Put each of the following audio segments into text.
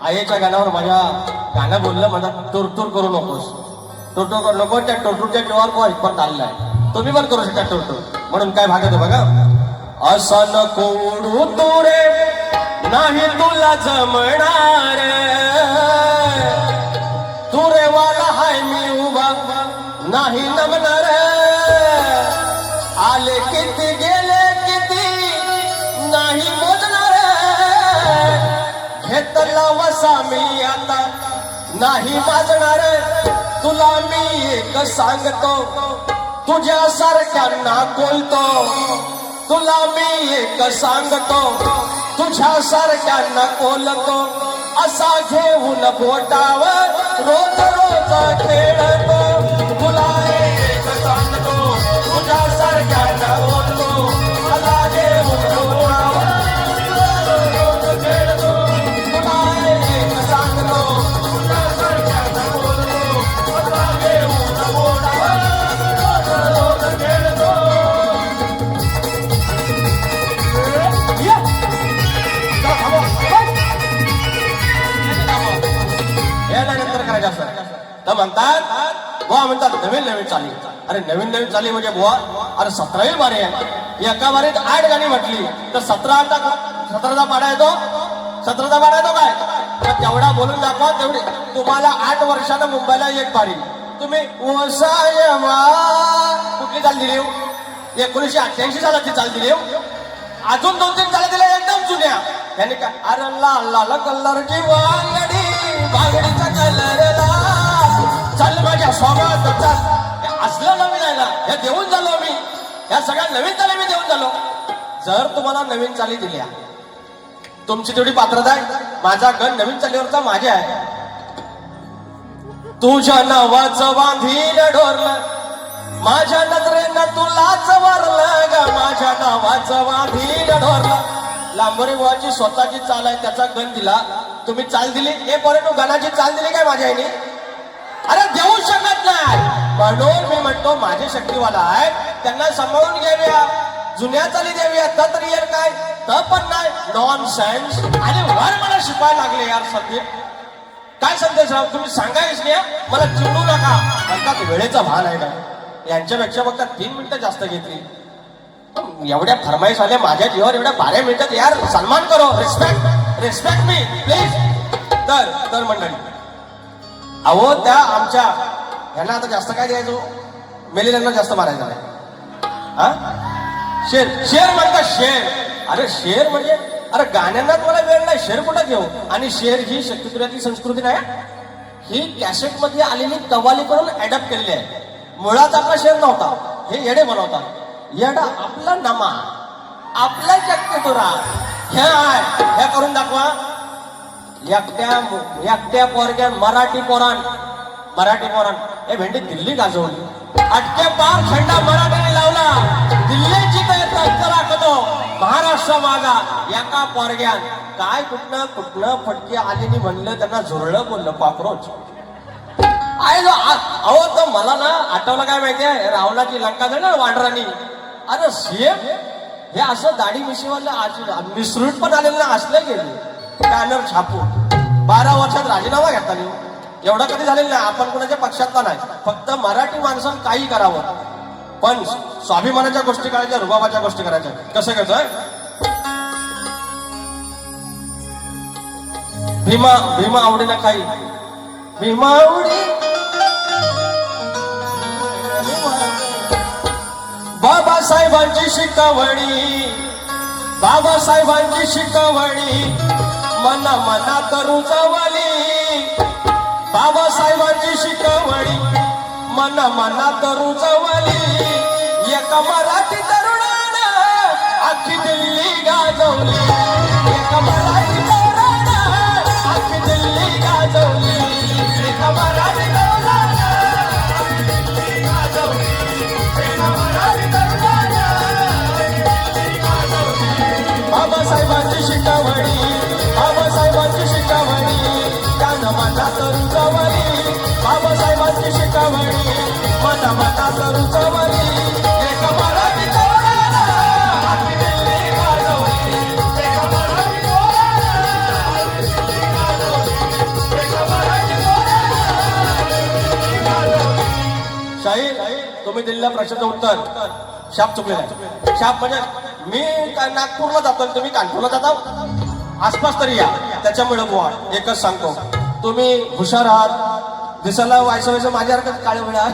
आईच्या गाण्यावर माझ्या गाणं बोललं मला टुरटूर करू नकोस. टुरटूर करू नको. त्या टुरटूरच्या जीवावर को इथपर्यंत आलेला आहे. तुम्ही पण करू शकता टुरटूर. म्हणून काय भाग येतो बघा. असं नको उडू तू रे नाही तुला जमणार. तू रे वाला हाय मी उभा नाही नमणार. आले किती गेले किती नाही मोजणार. घेतला वसा मी आता नाही वाजणार. तुला मी एक सांगतो तुझ्या सारख्यांना बोलतो. तुला मी एक सांगतो तुझ्या सारख्यांना बोलतो. असा घेऊन बोटावर रोज रोज खेळतो. तुला एक सांगतो तुझ्या सारख्यांना बोलतो. असा घेऊन बोटावर रोज खेळतो. तुला एक सांगतो तुझ्या सारख्यांना बोलतो. असा घेऊन बोटावर रोज रोज खेळतो. नंतर करायचं असतं तर म्हणतात बुवा म्हणतात नवीन नवीन चाली. अरे नवीन नवीन चाली म्हणजे बुवा अरे 17वी बारी आहे. एका बारीत 8 गाणी म्हटली तर 17चा पाडा येतो. 17चा पाडा येतो काय तर तेवढा बोलून दाखवा. तेवढी तुम्हाला 8 वर्षानं मुंबईला एक बारी. तुम्ही ओसायमा कुठली चाल दिली 1988 सालाची चाल दिली. अजून 2-3 चाल दिल्या एकदम जुन्या. त्यांनी काय अरे लाल लाल कलरची वांगडी बांगडीचा कलरला चल माझ्या सोबत चल. असलं नवीन आहे ना हे देऊन झालो मी. या सगळ्या नवीन चाली मी देऊन झालो. जर तुम्हाला नवीन चाली दिल्या तुमची तेवढी पात्रता आहे. माझा गण नवीन चालीवरचा माझ्या आहे. तुझ्या नावाचं वांधील ढोरलं माझ्या नजरेनं तुलाच वरलं ग. माझ्या नावाचं वांधील ढोरलं. लांबोरी बुवाची स्वतःची चाल आहे त्याचा गण दिला. तुम्ही चाल दिली ए पोरेनो गणाची चाल दिली काय माझ्या आईने. अरे देऊ शकत नाही. म्हणून मी म्हणतो माझे शक्तीवाला आहे त्यांना सांभाळून घ्याव्या. जुन्या चाली द्याव्या तर रिअल काय तर पण नाही नॉन सेन्स. आणि वर मला शिकवायला लागले यार सध्या काय संदेश राव तुम्ही सांगायच नाही. मला चिडू नका म्हणतात वेळेचा भान आहे ना. यांच्यापेक्षा फक्त 3 मिनिटं जास्त घेतली. एवढ्या फरमाईश आल्या माझ्या जीवावर एवढ्या 12 मिनिटात यार सन्मान करो. Respect me please. तर मंडळी अहो त्या आमच्या यांना आता जास्त काय द्यायचो मेलेल्यांना जास्त मारायचं नाही. हा शेर म्हणता शेर. अरे शेर म्हणजे अरे गाण्यांना मला वेळ नाही. शेर कुठं घेऊ. आणि शेर ही शक्तिपुरातली संस्कृती नाही. ही कॅसेट मध्ये आलेली कव्वाली करून ऍडप्ट केलेली आहे. मुळात आपला शेर नव्हता. हे येडे बनवतात. येडा आपला नमा आपला शक्तिपुरा हे करून दाखवा. एकट्या पोरग्या मराठी पोरान हे भेंडी दिल्ली गाजवली. अटके पार झेंडा मराठीने लावला. दिल्लीची तर राखतो महाराष्ट्र मागा. एका पोरग्यान काय कुठनं फटके आलेली म्हणलं त्यांना झुरळं बोललं कॉक्रोच. अहो तर मला ना आठवलं काय माहितीये रावणाची लंका ना वांढरानी. अरे सीएम हे असं दाढी मिशीवाला मिसरूट पण आलेलं ना असले गेले बॅनर छापून 12 वर्षात राजीनामा घेता नाही. एवढं कधी झालेलं नाही. आपण कोणाच्या पक्षातला नाही. फक्त मराठी माणसानं काही करावं पण स्वाभिमानाच्या गोष्टी करायच्या रुबाबाच्या गोष्टी करायच्या. कसं करतोय भीमा आवडी ना काही भीमा आवडी बाबासाहेबांची शिकवणी बाबासाहेबांची शिकवणी मन मनात रुजवली. बाबासाहेबांची शिकवणी मन मनात रुजवली. एका मराठी तरुणानं अख्खी दिल्ली गाजवली. एका मराठी तरुणानं अख्खी दिल्ली गाजवली. एका मराठी तरुणानं अख्खी दिल्ली गाजवली. एका मराठी तरुणानं दिल्ली गाजवली. बाबासाहेबांची शिकवणी बाबासाहेबांची शिकवणी त्यानं मनात रुजवली. बाबासाहेबांची शिकवणी मन मनात रुजवली. एका मराठी तरुणानं अख्खी दिल्ली गाजवली. एका मराठी तरुणानं दिल्ली गाजवली. एका मराठी तरुणानं दिल्ली गाजवली. शाहीर तुम्ही दिलेल्या प्रश्नाचं उत्तर शाप चुकलेला आहे. शाप म्हणजे मी नागपूरला जातो तुम्ही कानपूरला जाता आसपास तरी या. त्याच्यामुळे बुवा एकच सांगतो तुम्ही हुशार आहात. दिसायला व्हायचं माझ्यासारखंच काळे वेळ आहे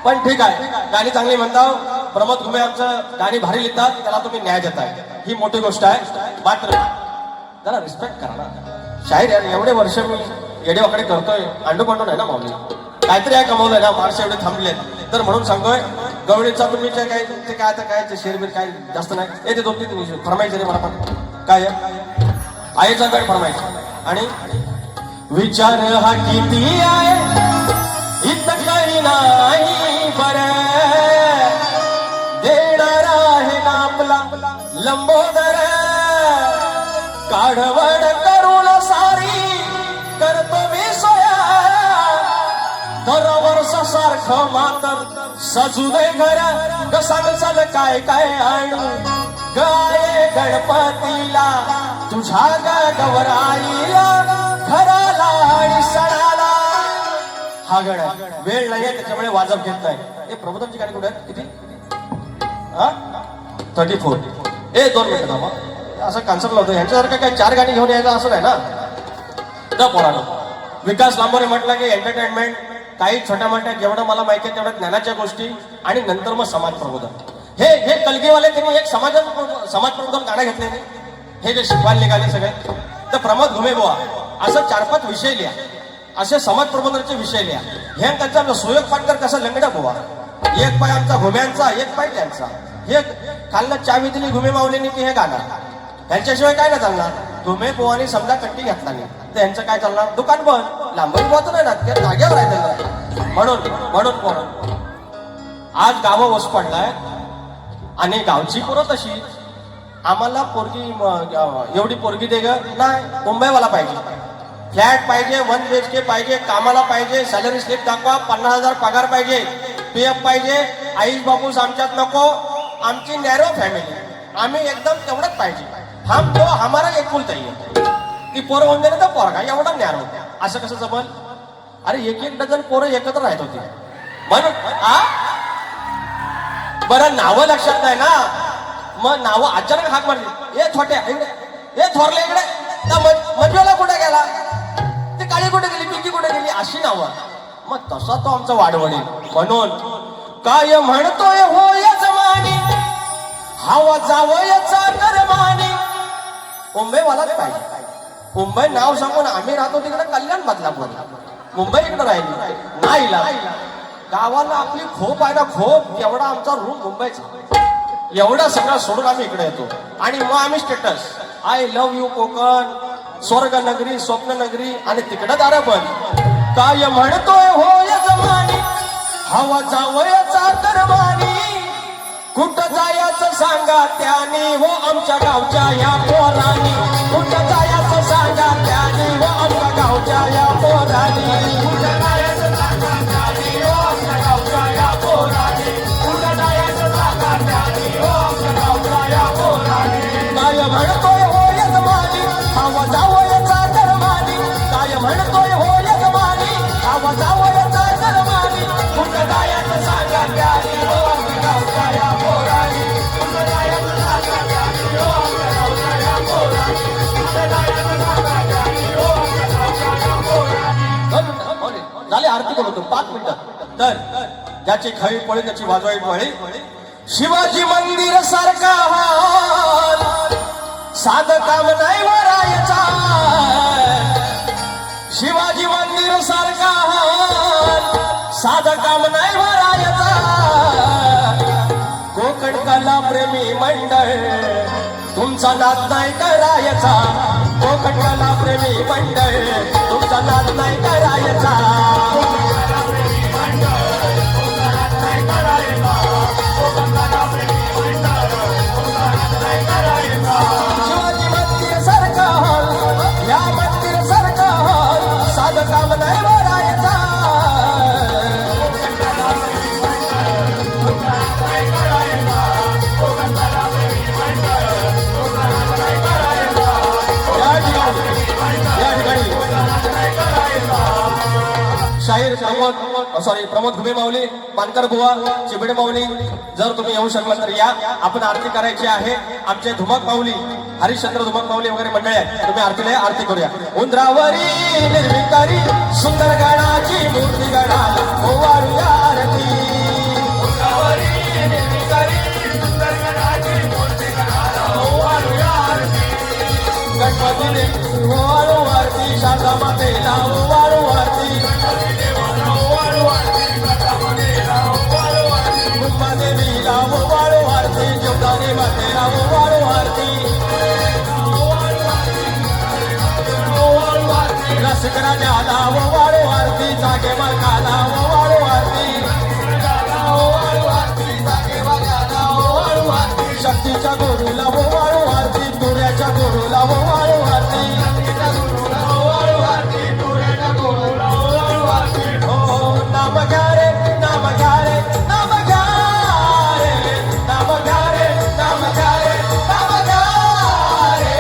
पण ठीक आहे. गाणी चांगली म्हणता. प्रमोद घुमे आमचं गाणी भारी लिहितात. त्याला तुम्ही न्याय देताय ही मोठी गोष्ट आहे. मात्र जरा रिस्पेक्ट करा ना. शाहीर यार एवढे वर्ष मी येडेवाकडे करतोय. अंडू पंडू नाही ना माऊली. काहीतरी आहे कमवलंय ना. माणसं एवढे थांबलेत तर म्हणून सांगतोय गवळीचा तुम्ही जे काय ते काय आता काय शेरबीर काय जास्त नाही. येते 2-3 फरमाईश रे मला पण काय आईचा गड फरमाईश. आणि विचार हा किती आहे इथं काही नाही बरं. देणार आहे ना आपला लंबोदर. काढवड करून सारी करतो मी सोया. दरवर्ष सारखं मातर सजू दे घर. सांग चल काय काय आणू गाये गणपतीला तुझ्या गवराईला घराला आणि सणाला. हा गण वेळ नाहीये त्याच्यामुळे वाजव घेत नाही. हे प्रबोधनची गाणी कुठे आहेत किती 34. 2 मिनिटं थांबा. असं कॉन्सर्ट लावतो यांच्यासारखं काय 4 गाणी घेऊन यायचं असं नाही ना. न पोरानो विकास लांबोरे म्हटलं की एंटरटेनमेंट काही छोट्या मोठ्या जेवढं मला माहिती आहे तेवढ्या ज्ञानाच्या गोष्टी आणि नंतर मग समाज प्रबोधन. हे कलगीवाले त्यांनी एक समाज प्रबोधन गाणं घेतले. हे जे शिकवायला निघाले सगळे तर प्रमोद घुमे बुवा असं 4-5 विषय लिहा. असे समाज प्रबोधनाचे विषय लिहा. हे त्यांचा सुयोग पाटकर कसा लंगडा बुवा. एक पाय आमचा घुम्यांचा एक पाय त्यांचा. हे कालनं चावी दिली घुमे माऊलीने की हे गाणं त्यांच्याशिवाय काय ना चालणार. घुमे बुवानी समजा कट्टी घेतला नाही तर यांचं काय चालणार. दुकान बंद. लांबरी बुवाचं नाही ना त्या जागेवर आहे त्यांना. म्हणून आज गावं वस पडलाय आणि गावची पोरं तशी. आम्हाला पोरगी एवढी पोरगी दे ग नाही. मुंबईवाला पाहिजे. फ्लॅट पाहिजे. 1 BHK पाहिजे. कामाला पाहिजे. सॅलरी स्लिप दाखवा. 50,000 पगार पाहिजे. PF पाहिजे. आईस बापूस आमच्यात नको. आमची नॅरो फॅमिली. आम्ही एकदम तेवढंच पाहिजे. हम तो हमारा एकुलता है. ती पोरं होऊन गेले तर पोरगा एवढा नॅरो. असं कसं जमल. अरे 1-1 डझन पोरं एकत्र राहत होती म्हणून. बरं नावं लक्षात नाही ना. मग नावं अचानक हाक मारली. छोट्या इकडे थोरले इकडे. मंजुला कुठे गेला. ती काळी कुठे गेली. पिंकी कुठे गेली. अशी नावं. मग तसा तो आमचा वाढवणी. म्हणून काय म्हणतोय होय जमानी हवा जावयाचा करमानी. मुंबईवालाच पाहिजे. मुंबई नाव सांगून आम्ही राहतो तिकडे कल्याण बदलापूर. मुंबई इकडे राहिली नाही. गावाला आपली खोप आहे ना खोप. एवढा आमचा रूम मुंबईचा. एवढा सगळं सोडून आम्ही इकडे येतो. आणि मग आम्ही status I love you Konkan स्वर्ग नगरी स्वप्न नगरी आणि तिकडं दारा पण. काय म्हणतोय होय जमानी हवा जावयाचा करमानी. कुठं जायचं सांगा त्यानी हो आमच्या गावच्या या पोरानी. कुठं जायचं सांगा त्यानी हो आमच्या गावच्या या पोरानी. कुठं जायचं सांगा त्यानी हो आमच्या गावच्या या पोरानी. कुठं जायचं सांगा त्यानी हो आमच्या गावच्या या पोरानी. काय म्हणतोय होय जमानी हवा जावयाचा करमानी. काय म्हणतोय होय जमानी हवा जावयाचा करमानी. कुठं जायचं सांगा त्यानी हो आमच्या गावच्या या पोरानी. कुठं जायचं सांगा त्यानी हो आमच्या गावच्या या पोरानी. कुठं जायचं सांगा त्यानी हो आमच्या गावच्या या पोरानी. झाले आरती करतो 5 मिनिटं. तर ज्याची खळी पळी त्याची वाजवाई पळी. शिवाजी मंदिर सारखा हाल साध काम नाही वरायचा शिवाजी मंदिर सारखा साध काम नाही वरायचा कोकण कला प्रेमी मंडळ तुमचा नाद नाही करायचा कोकण कला प्रेमी मंडळ तुमचा नाद नाही करायचा शिवाजी मंदिर सारखं या मंदिर सारखं साधं काम नाही वरायचा या ठिकाणी शाहीर प्रमोद घुमे माऊली पानकर बुवा चिबडे माऊली जर तुम्ही येऊ शकला तर या आपण आरती करायची आहे आमचे धुमक माऊली हरिश्चंद्र धुमक माऊली वगैरे मंडळी आहे तुम्ही आरतीला आरती करूया उंदरावरी निर्विकारी सुंदर गणाची मूर्ती गणा ओवाळूया आरती उंदरावरी निर्विकारी सुंदर गणाची मूर्ती गणा ओवाळूया आरती गणपती ओवाळू आरती शारदा मातेला ओवाळू आरती देवीला ओवाळू आरती जोगदानी मातेला ओवाळू आरती रसिक राजाला ओवाळू आरती जागे मालकाला ओवाळू आरती शक्तीच्या गुरुला ओवाळू आरती तुऱ्याच्या गुरुला ओवाळू आरती हो नाम घ्या रे नाम घ्या रे नाम घ्या रे नाम घ्या रे नाम घ्या रे नाम घ्या रे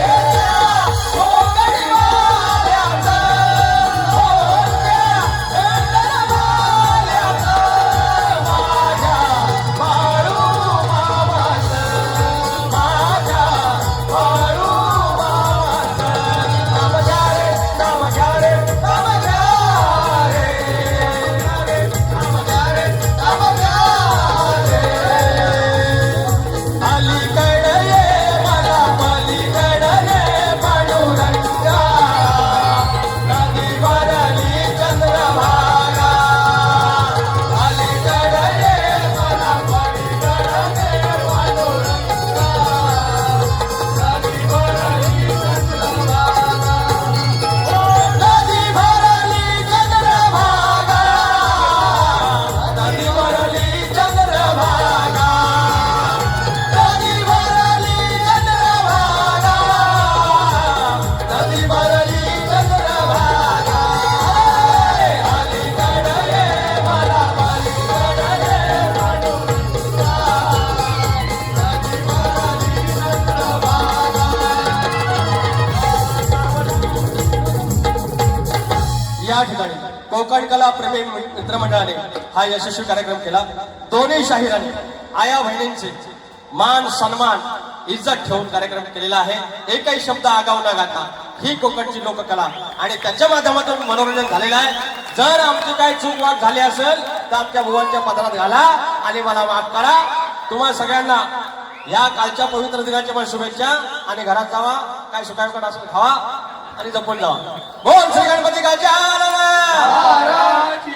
हो गडीवाल्याचं हो त्या गडवाल्याचं माझ्या बाळू मामाचं माझ्या बाळू मामाचं नाम घ्या रे नाम घ्या रे नाम घ्या या ठिकाणी कोकण कला प्रेमी मित्रमंडळाने हा यशस्वी कार्यक्रम केला दोन्ही शाहिरांनी आया बहिणींचे मान सन्मान इज्जत ठेवून कार्यक्रम केलेला आहे एकही शब्द आगाऊ न घालता ही कोकणची लोककला आणि त्याच्या माध्यमातून मनोरंजन झालेलं आहे जर आमची काही चूक वाट झाली असेल तर आमच्या भुवांच्या पदरात घाला आणि मला माफ करा तुम्हा सगळ्यांना या कालच्या पवित्र दिनाच्या पण शुभेच्छा आणि घरात जावा काय सुखावकट असेल खावा आणि जपून जावा बोल श्री गणपती गाच्या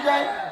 जय